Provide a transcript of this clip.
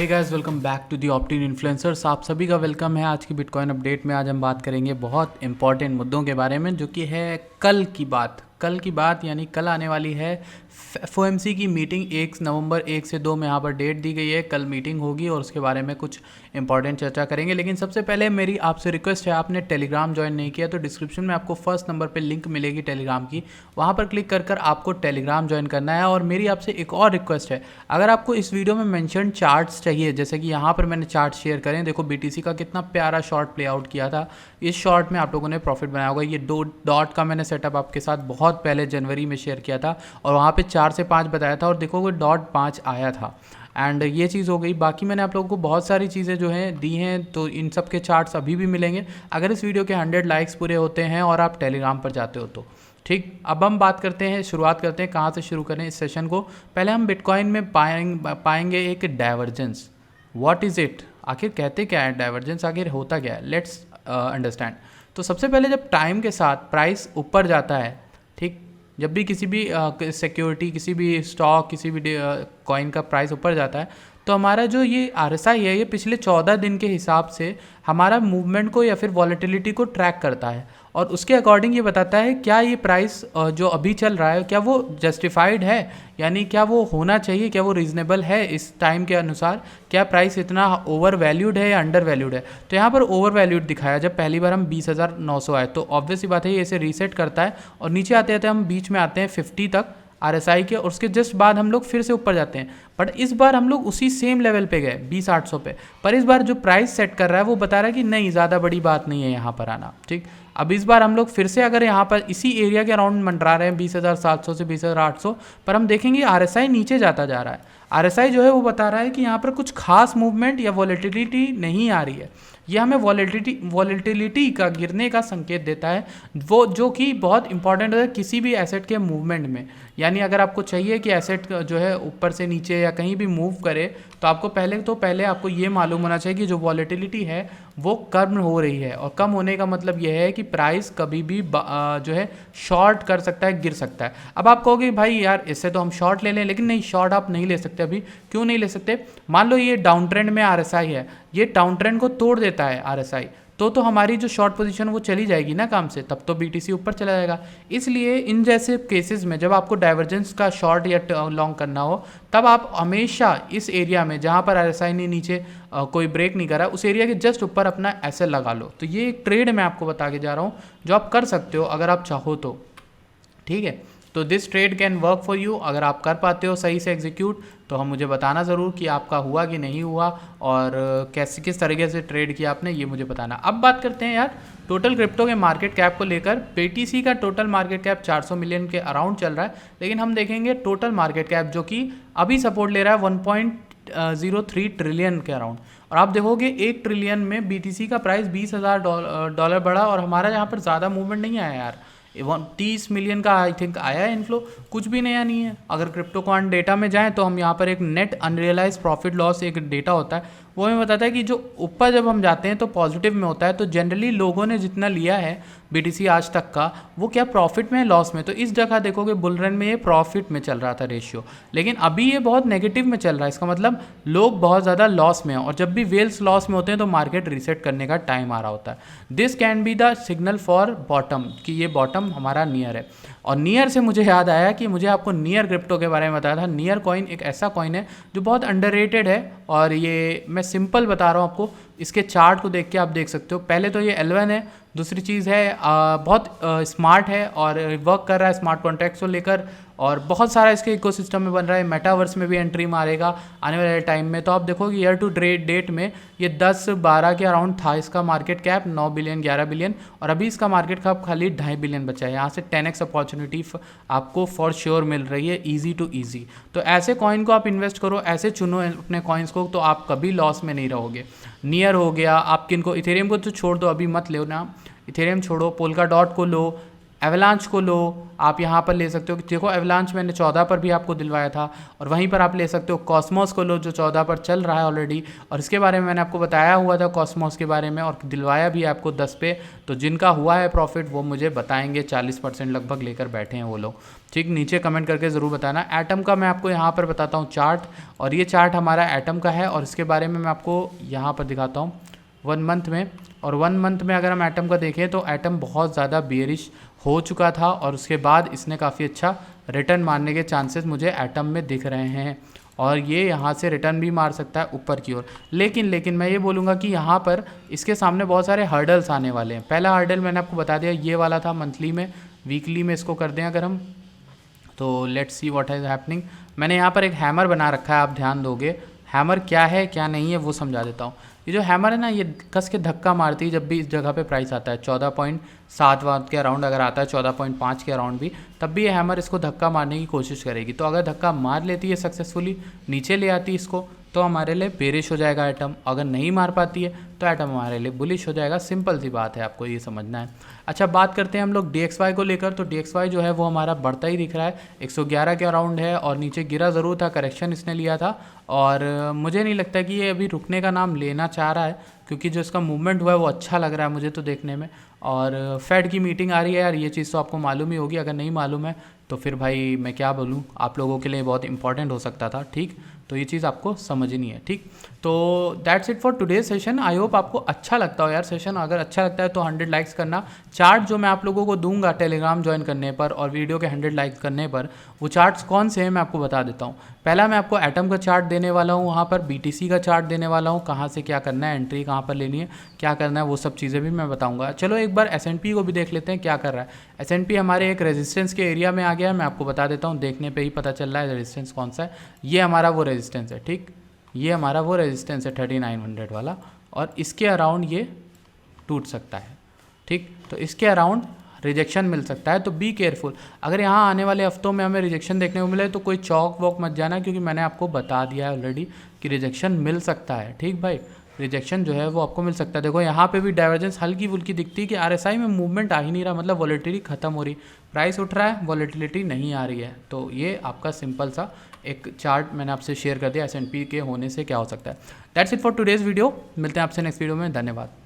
Hey guys, welcome back to the optin influencers. आप सभी का वेलकम है। आज की बिटकॉइन अपडेट में आज हम बात करेंगे बहुत इंपॉर्टेंट मुद्दों के बारे में, जो कि है कल की बात यानी कल आने वाली है एफओएमसी की मीटिंग। 1 नवंबर 1 से 2 में यहाँ पर डेट दी गई है। कल मीटिंग होगी और उसके बारे में कुछ इंपॉर्टेंट चर्चा करेंगे। लेकिन सबसे पहले मेरी आपसे रिक्वेस्ट है, आपने टेलीग्राम ज्वाइन नहीं किया तो डिस्क्रिप्शन में आपको फर्स्ट नंबर पे लिंक मिलेगी टेलीग्राम की, वहाँ पर क्लिक कर कर आपको टेलीग्राम ज्वाइन करना है। और मेरी आपसे एक और रिक्वेस्ट है, अगर आपको इस वीडियो में मेंशन चार्ट्स चाहिए, जैसे कि यहाँ पर मैंने चार्ट शेयर करें, देखो बीटीसी का कितना प्यारा शॉर्ट प्ले आउट किया था। इस शॉर्ट में आप लोगों ने प्रॉफिट बनाया होगा। ये डॉट का मैंने सेटअप आपके साथ बहुत पहले जनवरी में शेयर किया था और वहाँ पे 4 से 5 बताया था और देखो वो .5 आया था। एंड ये चीज़ हो गई। बाकी मैंने आप लोगों को बहुत सारी चीज़ें जो हैं दी हैं, तो इन सब के चार्ट्स अभी भी मिलेंगे अगर इस वीडियो के 100 लाइक्स पूरे होते हैं और आप टेलीग्राम पर जाते हो तो। ठीक, अब हम बात करते हैं, शुरुआत करते हैं कहाँ से शुरू करें इस सेशन को। पहले हम बिटकॉइन में पाएंगे एक डाइवर्जेंस। व्हाट इज़ इट, आखिर कहते क्या है डाइवर्जेंस, आखिर होता क्या है, लेट्स अंडरस्टैंड। तो सबसे पहले जब टाइम के साथ प्राइस ऊपर जाता है, ठीक, जब भी किसी भी सिक्योरिटी, किसी भी स्टॉक, किसी भी कॉइन का प्राइस ऊपर जाता है, तो हमारा जो ये आरएसआई है, ये पिछले 14 दिन के हिसाब से हमारा मूवमेंट को या फिर वॉलेटिलिटी को ट्रैक करता है और उसके अकॉर्डिंग ये बताता है क्या ये प्राइस जो अभी चल रहा है क्या वो जस्टिफाइड है, यानी क्या वो होना चाहिए, क्या वो रीज़नेबल है इस टाइम के अनुसार, क्या प्राइस इतना ओवर वैल्यूड है या अंडर वैल्यूड है। तो यहाँ पर ओवर वैल्यूड दिखाया जब पहली बार हम 20,900 आए, तो ऑब्वियस सी बात है ये इसे रीसेट करता है और नीचे आते आते हम बीच में आते हैं 50 तक आरएसआई के, और उसके जस्ट बाद हम लोग फिर से ऊपर जाते हैं। बट इस बार हम लोग उसी सेम लेवल पे गए 20,800 पे, पर इस बार जो प्राइस सेट कर रहा है वो बता रहा है कि नहीं, ज़्यादा बड़ी बात नहीं है यहाँ पर आना। ठीक, अब इस बार हम लोग फिर से अगर यहाँ पर इसी एरिया के अराउंड मंडरा रहे हैं 20,700 से 20,800, पर हम देखेंगे आरएसआई नीचे जाता जा रहा है। आरएसआई जो है वो बता रहा है कि यहाँ पर कुछ खास मूवमेंट या वॉलेटिलिटी नहीं आ रही है। यह हमें वॉलेटिलिटी का गिरने का संकेत देता है, वो जो कि बहुत इंपॉर्टेंट है किसी भी एसेट के मूवमेंट में। यानी अगर आपको चाहिए कि एसेट जो है ऊपर से नीचे या कहीं भी मूव करे, तो आपको पहले आपको ये मालूम होना चाहिए कि जो वॉलेटिलिटी है वो कम हो रही है। और कम होने का मतलब यह है कि प्राइस कभी भी जो है शॉर्ट कर सकता है, गिर सकता है। अब आप कहोगे भाई यार इससे तो हम शॉर्ट ले लें, लेकिन नहीं, शॉर्ट आप नहीं ले सकते। अभी क्यों नहीं ले सकते? मान लो ये डाउन ट्रेंड में आरएसआई है, ये डाउन ट्रेंड को तोड़ देता है आरएसआई, तो हमारी जो शॉर्ट पोजीशन वो चली जाएगी ना काम से, तब तो बीटीसी ऊपर चला जाएगा। इसलिए इन जैसे केसेस में जब आपको डाइवर्जेंस का शॉर्ट या लॉन्ग करना हो, तब आप हमेशा इस एरिया में जहाँ पर आरएसआई ने नीचे कोई ब्रेक नहीं करा, उस एरिया के जस्ट ऊपर अपना एसएल लगा लो। तो ये एक ट्रेड मैं आपको बता के जा रहा हूँ जो आप कर सकते हो अगर आप चाहो तो। ठीक है, तो this trade can work for you. अगर आप कर पाते हो सही से एग्जीक्यूट, तो हम मुझे बताना ज़रूर कि आपका हुआ कि नहीं हुआ और कैसे किस तरीके से ट्रेड किया आपने, ये मुझे बताना। अब बात करते हैं यार टोटल क्रिप्टो के मार्केट कैप को लेकर। बीटीसी का टोटल मार्केट कैप 400 मिलियन के अराउंड चल रहा है, लेकिन हम देखेंगे टोटल मार्केट कैप जो कि अभी सपोर्ट ले रहा है 1.03 ट्रिलियन के अराउंड। और आप देखोगे 1 ट्रिलियन में बीटीसी का प्राइस $20,000 बढ़ा और हमारा यहाँ पर ज़्यादा मूवमेंट नहीं आया यार। 30 मिलियन का आई थिंक आया है इनफ्लो, कुछ भी नया नहीं है। अगर क्रिप्टो क्वांट डेटा में जाएं तो हम यहाँ पर एक नेट अनरियलाइज प्रॉफिट लॉस एक डेटा होता है, वो हमें बताता है कि जो ऊपर जब हम जाते हैं तो पॉजिटिव में होता है। तो जनरली लोगों ने जितना लिया है बीटीसी आज तक का, वो क्या प्रॉफिट में है, लॉस में? तो इस जगह देखोगे बुल रन में ये प्रॉफिट में चल रहा था रेशियो, लेकिन अभी ये बहुत नेगेटिव में चल रहा है। इसका मतलब लोग बहुत ज़्यादा लॉस में हैं, और जब भी वेल्स लॉस में होते हैं तो मार्केट रीसेट करने का टाइम आ रहा होता है। This can be the signal for bottom, कि ये बॉटम हमारा नियर है। और नियर से मुझे याद आया कि मुझे आपको नियर क्रिप्टो के बारे में बताया था। नियर कॉइन एक ऐसा कॉइन है जो बहुत अंडररेटेड है, और ये मैं सिंपल बता रहा हूँ आपको। इसके चार्ट को देख के आप देख सकते हो। पहले तो ये L1 है, दूसरी चीज़ है बहुत स्मार्ट है और वर्क कर रहा है स्मार्ट कॉन्ट्रैक्ट्स को लेकर, और बहुत सारा इसके इकोसिस्टम में बन रहा है। मेटावर्स में भी एंट्री मारेगा आने वाले टाइम में। तो आप देखोगे ईयर टू डेट में ये 10-12 के अराउंड था इसका मार्केट कैप, 9 बिलियन 11 बिलियन, और अभी इसका मार्केट कैप खाली 2.5 बिलियन बचा है। यहाँ से 10x अपॉर्चुनिटी आपको फॉर श्योर मिल रही है, ईजी टू ईजी। तो ऐसे कॉइन को आप इन्वेस्ट करो, ऐसे चुनो अपने कॉइन्स को, तो आप कभी लॉस में नहीं रहोगे। नियर हो गया, आप किनको, इथेरियम को तो छोड़ दो, अभी मत लो ना, इथेरियम छोड़ो, पोल्का डॉट को लो, एवलांच को लो, आप यहाँ पर ले सकते हो कि देखो एवलांच मैंने 14 पर भी आपको दिलवाया था, और वहीं पर आप ले सकते हो कॉस्मोस को लो जो 14 पर चल रहा है ऑलरेडी, और इसके बारे में मैंने आपको बताया हुआ था कॉस्मोस के बारे में, और दिलवाया भी है आपको 10 पे। तो जिनका हुआ है प्रॉफिट वो मुझे बताएंगे, 40% लगभग लेकर बैठे हैं वो लोग, ठीक। नीचे कमेंट करके ज़रूर बताना। एटम का मैं आपको यहाँ पर बताता हूँ चार्ट, और ये चार्ट हमारा एटम का है, और इसके बारे में मैं आपको यहाँ पर दिखाता हूँ 1 मंथ में। और 1 मंथ में अगर हम एटम का देखें तो एटम बहुत ज़्यादा बेयरिश हो चुका था, और उसके बाद इसने काफ़ी अच्छा रिटर्न मारने के चांसेस मुझे एटम में दिख रहे हैं, और ये यहाँ से रिटर्न भी मार सकता है ऊपर की ओर। लेकिन मैं ये बोलूँगा कि यहाँ पर इसके सामने बहुत सारे हर्डल्स आने वाले हैं। पहला हर्डल मैंने आपको बता दिया, ये वाला था मंथली में। वीकली में इसको कर दें अगर हम, तो let's see what is happening. मैंने यहाँ पर एक हैमर बना रखा है, आप ध्यान दोगे। हैमर क्या है क्या नहीं है वो समझा देता हूँ। ये जो हैमर है ना, ये कस के धक्का मारती है जब भी इस जगह पे प्राइस आता है 14.7 के अराउंड, अगर आता है 14.5 के अराउंड भी, तब भी ये हैमर इसको धक्का मारने की कोशिश करेगी। तो अगर धक्का मार लेती है सक्सेसफुली, नीचे ले आती है इसको, तो हमारे लिए बेरिश हो जाएगा एटम। अगर नहीं मार पाती है तो एटम हमारे लिए बुलिश हो जाएगा। सिंपल सी बात है, आपको ये समझना है। अच्छा, बात करते हैं हम लोग DXY को लेकर। तो DXY जो है वो हमारा बढ़ता ही दिख रहा है, 111 के अराउंड है, और नीचे गिरा ज़रूर था, करेक्शन इसने लिया था, और मुझे नहीं लगता कि ये अभी रुकने का नाम लेना चाह रहा है, क्योंकि जो इसका मूवमेंट हुआ है वो अच्छा लग रहा है मुझे तो देखने में। और फेड की मीटिंग आ रही है यार, ये चीज़ तो आपको मालूम ही होगी। अगर नहीं मालूम है तो फिर भाई मैं क्या बोलूँ, आप लोगों के लिए बहुत इंपॉर्टेंट हो सकता था, ठीक। तो ये चीज़ आपको समझनी है, ठीक। तो that's it for today session. I hope आपको अच्छा लगता हो यार सेशन। अगर अच्छा लगता है तो 100 लाइक्स करना। चार्ट जो मैं आप लोगों को दूंगा टेलीग्राम ज्वाइन करने पर और वीडियो के 100 लाइक्स करने पर, वो चार्ट्स कौन से हैं मैं आपको बता देता हूँ। पहला मैं आपको एटम का चार्ट देने वाला हूँ, वहाँ पर BTC का चार्ट देने वाला हूँ, कहाँ से क्या करना है, एंट्री कहाँ पर लेनी है, क्या करना है, वो सब चीज़ें भी मैं बताऊँगा। चलो एक बार S&P को भी देख लेते हैं क्या कर रहा है। S&P हमारे एक रेजिस्टेंस के एरिया में आ गया है, मैं आपको बता देता हूँ, देखने पे ही पता चल रहा है रेजिस्टेंस कौन सा है। ये हमारा वो रेजिस्टेंस है, ठीक। ये हमारा वो रेजिस्टेंस है 3900 वाला, और इसके अराउंड ये टूट सकता है, ठीक। तो इसके अराउंड रिजेक्शन मिल सकता है, तो बी केयरफुल। अगर यहाँ आने वाले हफ्तों में हमें रिजेक्शन देखने को मिले तो कोई चौक वॉक मत जाना, क्योंकि मैंने आपको बता दिया है ऑलरेडी कि रिजेक्शन मिल सकता है, ठीक भाई। रिजेक्शन जो है वो आपको मिल सकता है। देखो यहाँ पे भी डाइवर्जेंस हल्की फुल्की दिखती है कि RSI में मूवमेंट आ ही नहीं रहा, मतलब वॉलेटिलिटी खत्म हो रही, प्राइस उठ रहा है, वॉलेटिलिटी नहीं आ रही है। तो ये आपका सिंपल सा एक चार्ट मैंने आपसे शेयर कर दिया S&P के होने से क्या हो सकता है। That's it for today's video. मिलते हैं आपसे नेक्स्ट वीडियो में। धन्यवाद।